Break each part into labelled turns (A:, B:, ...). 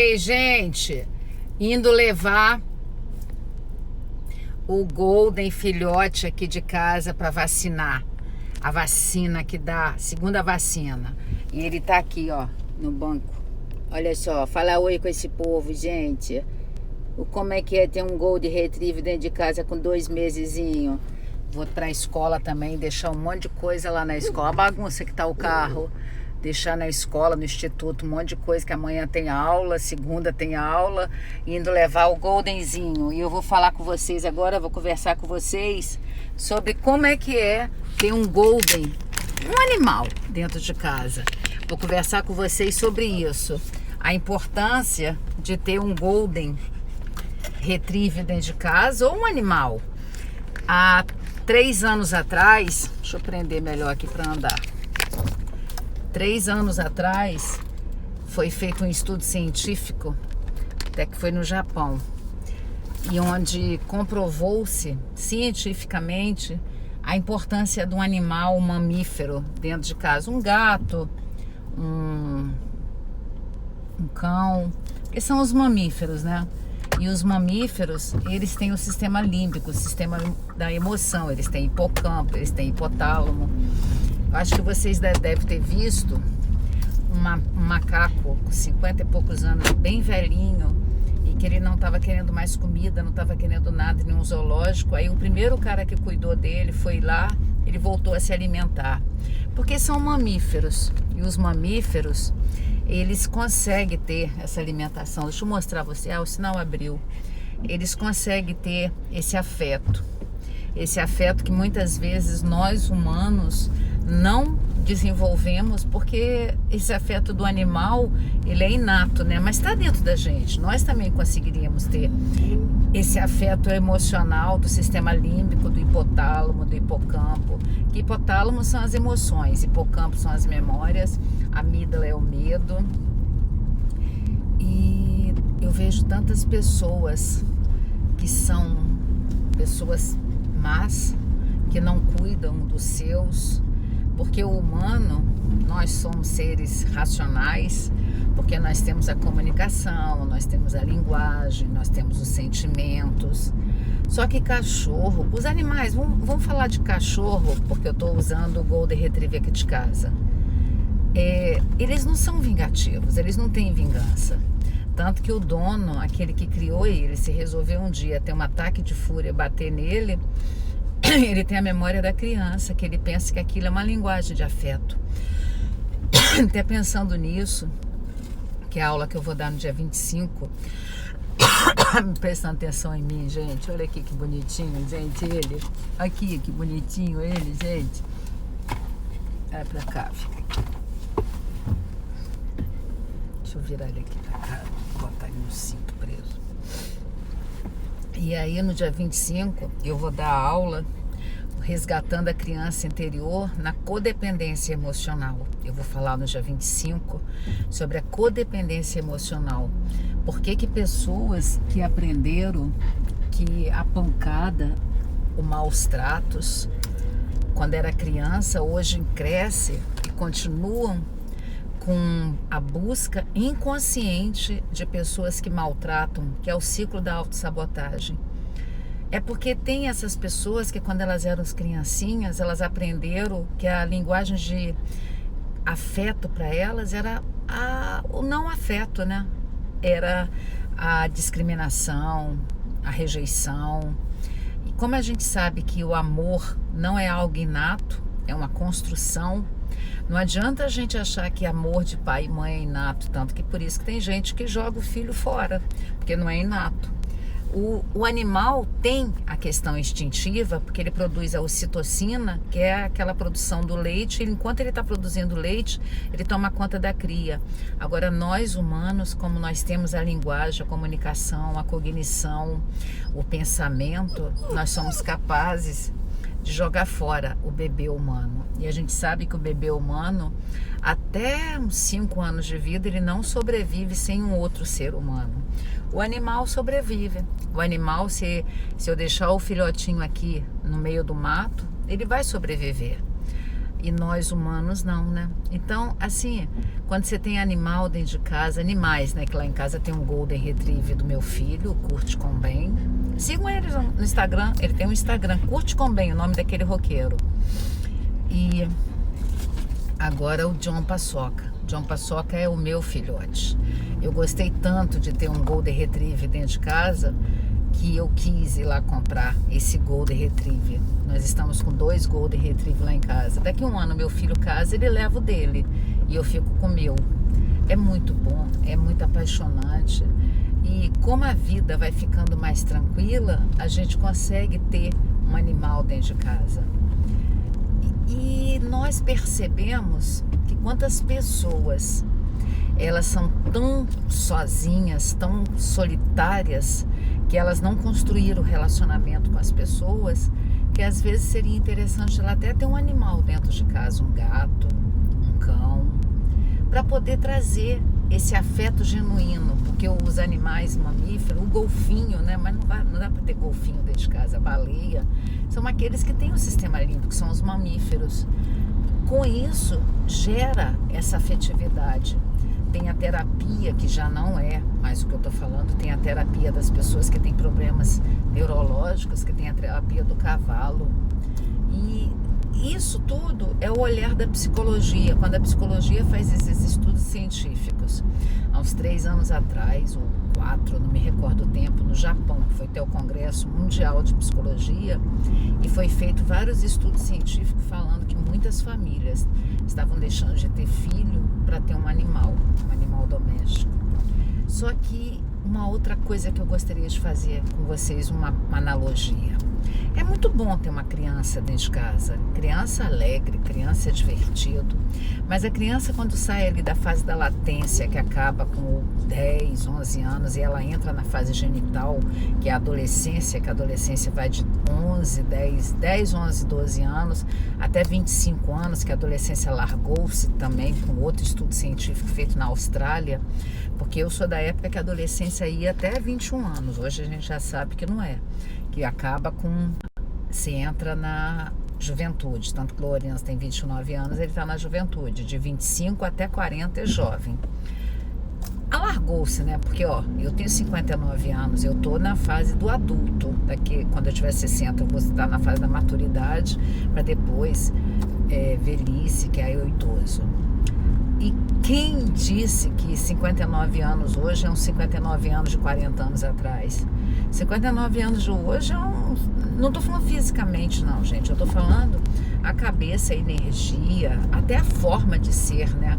A: Ei, gente, indo levar o Golden filhote aqui de casa para vacinar. A vacina que dá, segunda vacina. E ele tá aqui, ó, no banco. Olha só, fala oi com esse povo, gente. Como é que é ter um Golden Retriever dentro de casa com 2 mesezinho? Vou pra escola também, deixar um monte de coisa lá na escola. A bagunça que tá o carro. Deixar na escola, no instituto, um monte de coisa, que amanhã tem aula, segunda tem aula, indo levar o Goldenzinho. E eu vou falar com vocês agora, vou conversar com vocês sobre como é que é ter um Golden, um animal dentro de casa. Vou conversar com vocês sobre isso, a importância de ter um Golden Retriever dentro de casa ou um animal. Há 3 anos atrás, deixa eu prender melhor aqui para andar. 3 anos atrás foi feito um estudo científico, até que foi no Japão, e onde comprovou-se cientificamente a importância de um animal, um mamífero dentro de casa, um gato, um cão, que são os mamíferos, né? E os mamíferos, eles têm o sistema límbico, o sistema da emoção, eles têm hipocampo, eles têm hipotálamo. Eu acho que vocês devem ter visto um macaco com 50 e poucos anos, bem velhinho, e que ele não estava querendo mais comida, não estava querendo nada em um zoológico. Aí o primeiro cara que cuidou dele foi lá, ele voltou a se alimentar. Porque são mamíferos, e os mamíferos, eles conseguem ter essa alimentação. Deixa eu mostrar a você, o sinal abriu. Eles conseguem ter esse afeto que muitas vezes nós humanos não desenvolvemos, porque esse afeto do animal, ele é inato, né? Mas está dentro da gente. Nós também conseguiríamos ter esse afeto emocional do sistema límbico, do hipotálamo, do hipocampo. Que hipotálamo são as emoções, hipocampo são as memórias, a amígdala é o medo. E eu vejo tantas pessoas que são pessoas más, que não cuidam dos seus, porque o humano, nós somos seres racionais, porque nós temos a comunicação, nós temos a linguagem, nós temos os sentimentos. Só que cachorro, os animais, vamos falar de cachorro, porque eu estou usando o Golden Retriever aqui de casa. Eles não são vingativos, eles não têm vingança. Tanto que o dono, aquele que criou ele, se resolveu um dia ter um ataque de fúria, bater nele, ele tem a memória da criança, que ele pensa que aquilo é uma linguagem de afeto. Até pensando nisso, que é a aula que eu vou dar no dia 25, prestando atenção em mim, gente. Olha aqui que bonitinho, gente, ele. Aqui, que bonitinho ele, gente. Vai pra cá, fica aqui. Deixa eu virar ele aqui pra cá, botar ele no cinto preso. E aí no dia 25 eu vou dar aula resgatando a criança interior na codependência emocional. Eu vou falar no dia 25 sobre a codependência emocional. Por que pessoas que aprenderam que a pancada, os maus tratos, quando era criança, hoje cresce e continuam com a busca inconsciente de pessoas que maltratam, que é o ciclo da autossabotagem. É porque tem essas pessoas que quando elas eram criancinhas, elas aprenderam que a linguagem de afeto para elas era o não afeto, né? Era a discriminação, a rejeição. E como a gente sabe que o amor não é algo inato, é uma construção, não adianta a gente achar que amor de pai e mãe é inato, tanto que por isso que tem gente que joga o filho fora, porque não é inato. O animal tem a questão instintiva, porque ele produz a ocitocina, que é aquela produção do leite, e enquanto ele está produzindo leite, ele toma conta da cria. Agora, nós humanos, como nós temos a linguagem, a comunicação, a cognição, o pensamento, nós somos capazes de jogar fora o bebê humano. E a gente sabe que o bebê humano, até uns 5 anos de vida, ele não sobrevive sem um outro ser humano. O animal sobrevive. O animal, se eu deixar o filhotinho aqui no meio do mato, ele vai sobreviver. E nós humanos não, né? Então, assim, quando você tem animal dentro de casa, animais, né? Que lá em casa tem um Golden Retriever do meu filho, o Kurt Cobain. Sigam ele no Instagram, ele tem um Instagram, Kurt Cobain, o nome daquele roqueiro. E agora o John Paçoca. John Paçoca é o meu filhote. Eu gostei tanto de ter um Golden Retriever dentro de casa que eu quis ir lá comprar esse Golden Retriever. Nós estamos com 2 Golden Retriever lá em casa. Daqui a um ano meu filho casa, ele leva o dele e eu fico com o meu. É muito bom, é muito apaixonante. E como a vida vai ficando mais tranquila, a gente consegue ter um animal dentro de casa. E nós percebemos que quantas pessoas elas são tão sozinhas, tão solitárias, que elas não construíram relacionamento com as pessoas, que às vezes seria interessante ela até ter um animal dentro de casa, um gato, um cão, para poder trazer esse afeto genuíno, porque os animais mamíferos, o golfinho, né? Mas não dá para ter golfinho dentro de casa, a baleia, são aqueles que têm o sistema límbico, que são os mamíferos. Com isso, gera essa afetividade. Tem a terapia, que já não é mais o que eu estou falando, tem a terapia das pessoas que têm problemas neurológicos, que tem a terapia do cavalo. E isso tudo é o olhar da psicologia, quando a psicologia faz esses estudos científicos. Há uns 3 anos atrás, ou 4, não me recordo o tempo, no Japão, que foi até o Congresso Mundial de Psicologia, e foi feito vários estudos científicos falando que muitas famílias estavam deixando de ter filho para ter um animal doméstico. Só que uma outra coisa que eu gostaria de fazer com vocês, uma analogia. É muito bom ter uma criança dentro de casa, criança alegre, criança divertido, mas a criança quando sai ali da fase da latência, que acaba com 10, 11 anos e ela entra na fase genital, que é a adolescência, que a adolescência vai de 10, 11, 12 anos até 25 anos, que a adolescência largou-se também com outro estudo científico feito na Austrália, porque eu sou da época que a adolescência ia até 21 anos, hoje a gente já sabe que não é, que acaba com, se entra na juventude, tanto que o Lourenço tem 29 anos, ele está na juventude, de 25 até 40 é jovem. Alargou-se, né? Porque, ó, eu tenho 59 anos, eu tô na fase do adulto, daqui, quando eu tiver 60 eu vou estar na fase da maturidade, para depois velhice, que aí é o idoso. E quem disse que 59 anos hoje é uns 59 anos de 40 anos atrás? 59 anos de hoje não estou falando fisicamente não, gente, eu estou falando a cabeça, a energia, até a forma de ser, né?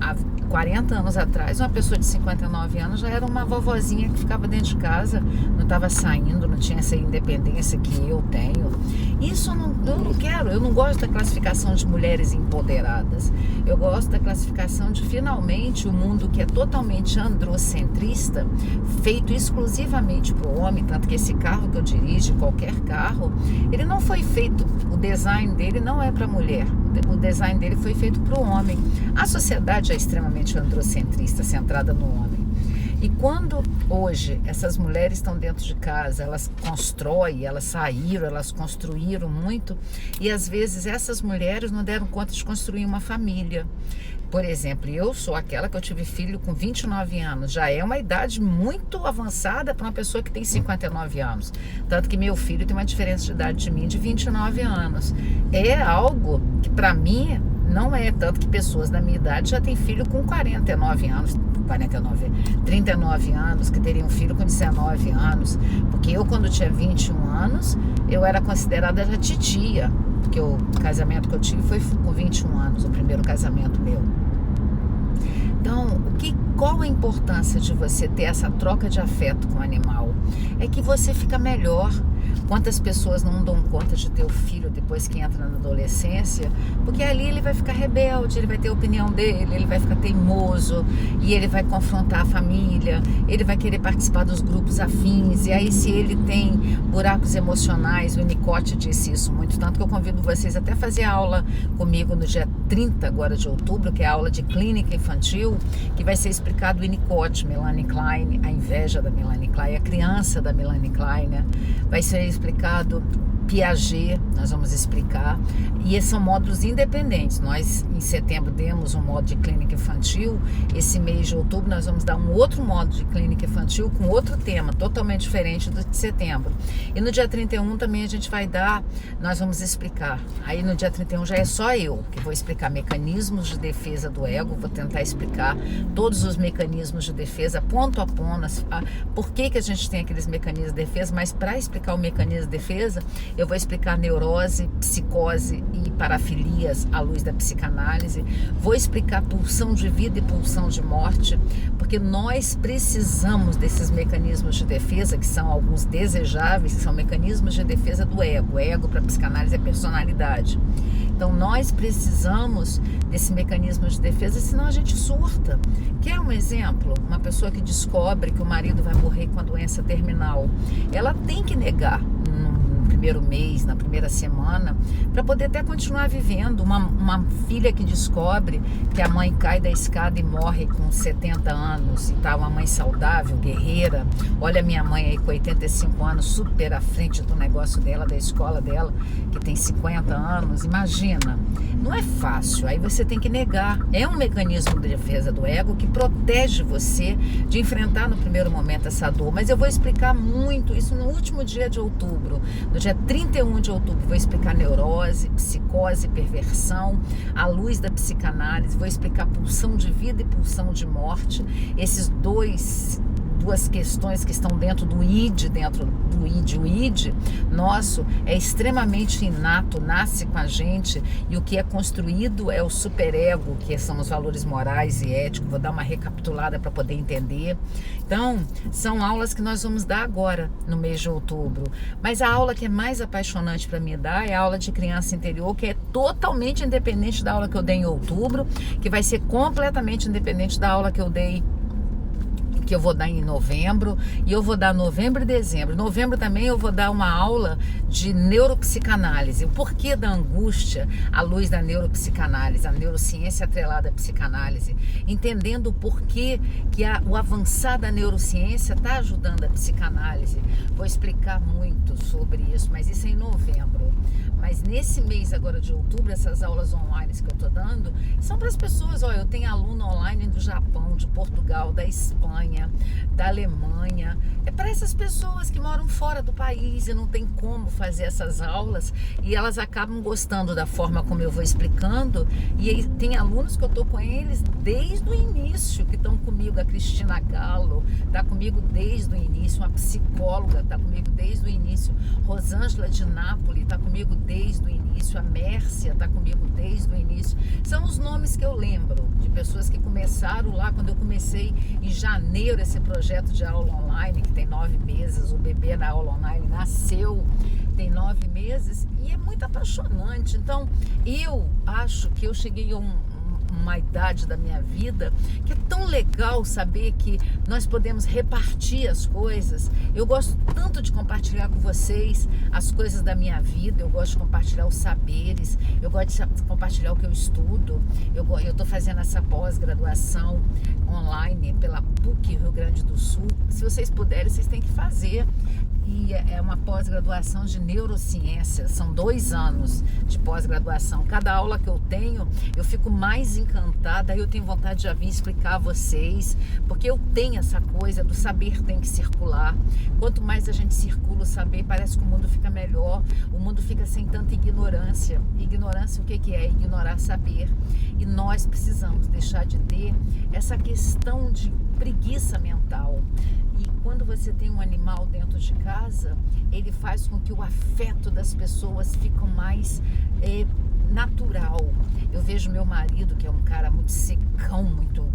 A: Há 40 anos atrás, uma pessoa de 59 anos já era uma vovozinha que ficava dentro de casa, não estava saindo, não tinha essa independência que eu tenho. Isso eu não quero, eu não gosto da classificação de mulheres empoderadas. Eu gosto da classificação de finalmente o mundo que é totalmente androcentrista, feito exclusivamente para o homem, tanto que esse carro que eu dirijo, qualquer carro, ele não foi feito, o design dele não é para mulher, o design dele foi feito para o homem. A sociedade é extremamente androcentrista, centrada no homem. E quando hoje essas mulheres estão dentro de casa, elas constroem, elas saíram, elas construíram muito, e às vezes essas mulheres não deram conta de construir uma família. Por exemplo, eu sou aquela que eu tive filho com 29 anos, já é uma idade muito avançada para uma pessoa que tem 59 anos. Tanto que meu filho tem uma diferença de idade de mim de 29 anos. É algo que para mim não é, tanto que pessoas da minha idade já têm filho com 39 anos, 39 anos, que teriam filho com 19 anos, porque eu quando tinha 21 anos, eu era considerada já titia, porque o casamento que eu tive foi com 21 anos, o primeiro casamento meu. Então, qual a importância de você ter essa troca de afeto com o animal? É que você fica melhor. Quantas pessoas não dão conta de ter o filho depois que entra na adolescência? Porque ali ele vai ficar rebelde, ele vai ter a opinião dele, ele vai ficar teimoso e ele vai confrontar a família, ele vai querer participar dos grupos afins. E aí, se ele tem buracos emocionais, o Winnicott disse isso muito, tanto que eu convido vocês até a fazer aula comigo no dia 30 agora de outubro, que é a aula de clínica infantil, que vai ser explicado o Winnicott, Melanie Klein, a inveja da Melanie Klein, a criança da Melanie Klein, né? Vai ser explicado Piaget, nós vamos explicar, e esses são módulos independentes. Nós, em setembro, demos um módulo de clínica infantil. Esse mês de outubro, nós vamos dar um outro módulo de clínica infantil com outro tema, totalmente diferente do de setembro. E no dia 31 também a gente vai dar, nós vamos explicar. Aí no dia 31 já é só eu, que vou explicar mecanismos de defesa do ego, vou tentar explicar todos os mecanismos de defesa, ponto a ponto, por que a gente tem aqueles mecanismos de defesa, mas para explicar o mecanismo de defesa, eu vou explicar neurose, psicose e parafilias à luz da psicanálise. Vou explicar pulsão de vida e pulsão de morte, porque nós precisamos desses mecanismos de defesa, que são alguns desejáveis, que são mecanismos de defesa do ego. O ego para a psicanálise é personalidade. Então nós precisamos desse mecanismo de defesa, senão a gente surta. Quer um exemplo? Uma pessoa que descobre que o marido vai morrer com a doença terminal, ela tem que negar no primeiro mês, na primeira semana, para poder até continuar vivendo. Uma filha que descobre que a mãe cai da escada e morre com 70 anos e tá uma mãe saudável, guerreira. Olha a minha mãe aí com 85 anos, super à frente do negócio dela, da escola dela, que tem 50 anos. Imagina, não é fácil. Aí você tem que negar. É um mecanismo de defesa do ego que protege você de enfrentar no primeiro momento essa dor. Mas eu vou explicar muito isso no último dia de outubro. No dia 31 de outubro vou explicar neurose, psicose, perversão, à luz da psicanálise. Vou explicar pulsão de vida e pulsão de morte. Esses duas questões que estão dentro do id, o id nosso é extremamente inato, nasce com a gente, e o que é construído é o superego, que são os valores morais e éticos. Vou dar uma recapitulada para poder entender. Então, são aulas que nós vamos dar agora, no mês de outubro. Mas a aula que é mais apaixonante para mim dar é a aula de criança interior, que é totalmente independente da aula que eu dei em outubro, que vai ser completamente independente da aula que eu vou dar em novembro, e eu vou dar novembro e dezembro. Novembro também eu vou dar uma aula de neuropsicanálise, o porquê da angústia à luz da neuropsicanálise, a neurociência atrelada à psicanálise, entendendo o porquê que o avançar da neurociência está ajudando a psicanálise. Vou explicar muito sobre isso, mas isso é em novembro. Mas nesse mês agora de outubro, essas aulas online que eu estou dando são para as pessoas. Eu tenho aluno online do Japão, de Portugal, da Espanha, da Alemanha. É para essas pessoas que moram fora do país e não tem como fazer essas aulas, e elas acabam gostando da forma como eu vou explicando. E aí, tem alunos que eu estou com eles desde o início, que estão comigo. A Cristina Gallo está comigo desde o início, uma psicóloga está comigo desde o início, Rosângela de Nápoles está comigo desde o início, a Mércia está comigo desde o início. São os nomes que eu lembro de pessoas que começaram lá quando eu comecei em janeiro esse projeto de aula online, que tem 9 meses. O bebê na aula online nasceu, tem 9 meses, e é muito apaixonante. Então eu acho que eu cheguei a uma idade da minha vida que é tão legal saber que nós podemos repartir as coisas. Eu gosto tanto de compartilhar com vocês as coisas da minha vida, eu gosto de compartilhar os saberes, eu gosto de compartilhar o que eu estudo. Eu estou fazendo essa pós-graduação online pela PUC Rio Grande do Sul. Se vocês puderem, vocês têm que fazer. E é uma pós-graduação de neurociência, são 2 anos de pós-graduação. Cada aula que eu tenho, eu fico mais encantada, eu tenho vontade de vir explicar a vocês, porque eu tenho essa coisa do saber tem que circular. Quanto mais a gente circula o saber, parece que o mundo fica melhor, o mundo fica sem tanta ignorância. Ignorância, o que é? Ignorar saber. E nós precisamos deixar de ter essa questão de preguiça mental. E quando você tem um animal dentro de casa, ele faz com que o afeto das pessoas fique mais natural. Eu vejo meu marido, que é um cara muito secão, muito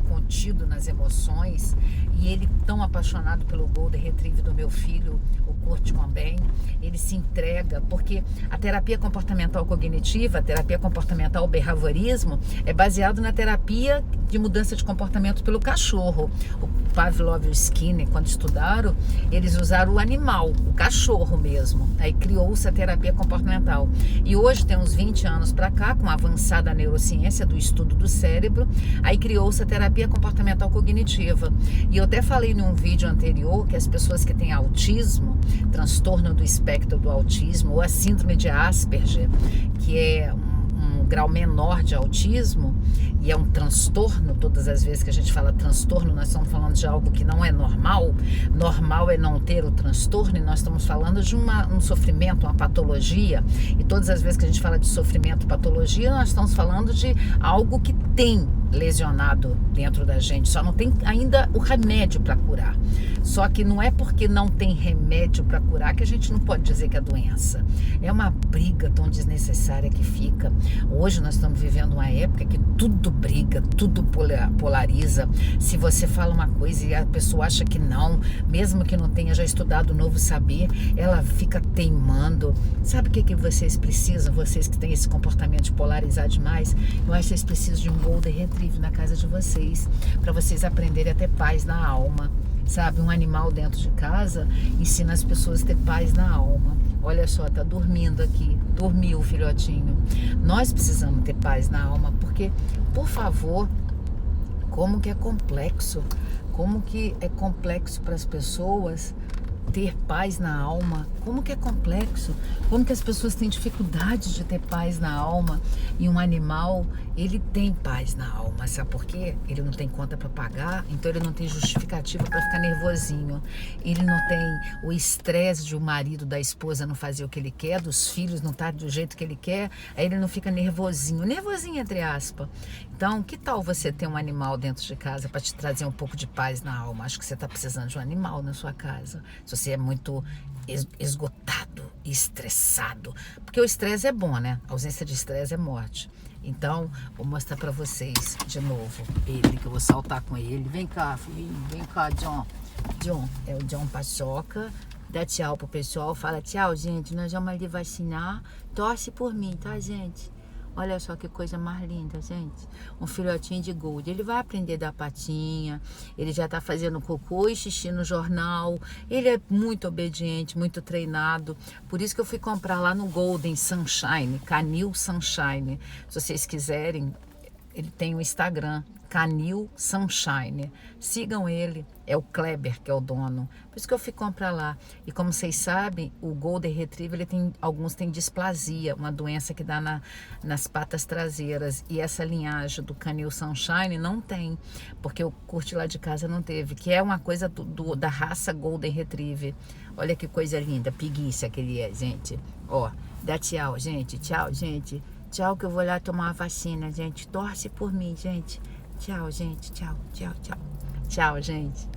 A: contido nas emoções, e ele tão apaixonado pelo Golden Retriever do meu filho, o Kurt também, ele se entrega, porque a terapia comportamental cognitiva, a terapia comportamental behaviorismo, é baseado na terapia de mudança de comportamento pelo cachorro. O Pavlov e o Skinner, quando estudaram, eles usaram o animal, o cachorro mesmo. Aí criou-se a terapia comportamental. E hoje, tem uns 20 anos para cá, com a avançada neurociência do estudo do cérebro, aí criou-se a terapia terapia comportamental cognitiva. E eu até falei num vídeo anterior que as pessoas que têm autismo, transtorno do espectro do autismo, ou a síndrome de Asperger, que é um grau menor de autismo, e é um transtorno. Todas as vezes que a gente fala transtorno, nós estamos falando de algo que não é normal. Normal é não ter o transtorno, e nós estamos falando de um sofrimento, uma patologia. E todas as vezes que a gente fala de sofrimento, patologia, nós estamos falando de algo que tem lesionado dentro da gente, só não tem ainda o remédio para curar. Só que não é porque não tem remédio para curar que a gente não pode dizer que é doença. É uma briga tão desnecessária que fica. Hoje nós estamos vivendo uma época que tudo briga, tudo polariza. Se você fala uma coisa e a pessoa acha que não, mesmo que não tenha já estudado o novo saber, ela fica teimando. Sabe o que vocês precisam? Vocês que têm esse comportamento de polarizar demais, eu acho que vocês precisam de um Golden Retriever na casa de vocês, para vocês aprenderem a ter paz na alma, sabe? Um animal dentro de casa ensina as pessoas a ter paz na alma. Olha só, tá dormindo aqui, dormiu o filhotinho. Nós precisamos ter paz na alma, porque, por favor, como que é complexo para as pessoas ter paz na alma, como que é complexo, como que as pessoas têm dificuldade de ter paz na alma. E um animal, ele tem paz na alma, sabe por quê? Ele não tem conta para pagar, então ele não tem justificativa para ficar nervosinho, ele não tem o estresse de o marido, da esposa não fazer o que ele quer, dos filhos não estar do jeito que ele quer, aí ele não fica nervosinho entre aspas. Então, que tal você ter um animal dentro de casa para te trazer um pouco de paz na alma? Acho que você está precisando de um animal na sua casa. Se você é muito esgotado e estressado, porque o estresse é bom, né? A ausência de estresse é morte. Então, vou mostrar para vocês de novo ele, que eu vou saltar com ele. Vem cá, filhinho, vem cá, John. John, é o John Paçoca. Dá tchau pro pessoal, fala tchau, gente, nós vamos ali vacinar. Torce por mim, tá, gente? Olha só que coisa mais linda, gente. Um filhotinho de Gold. Ele vai aprender da patinha. Ele já tá fazendo cocô e xixi no jornal. Ele é muito obediente, muito treinado. Por isso que eu fui comprar lá no Golden Sunshine, Canil Sunshine. Se vocês quiserem, ele tem um Instagram, Canil Sunshine. Sigam ele, é o Kleber que é o dono. Por isso que eu fui comprar lá. E como vocês sabem, o Golden Retriever, alguns têm displasia, uma doença que dá nas patas traseiras. E essa linhagem do Canil Sunshine não tem, porque o curte lá de casa não teve, que é uma coisa da raça Golden Retriever. Olha que coisa linda, preguiça que ele é, gente. Ó, dá tchau, gente. Tchau, gente. Tchau, que eu vou lá tomar a vacina, gente. Torce por mim, gente. Tchau, gente. Tchau, tchau, tchau. Tchau, gente.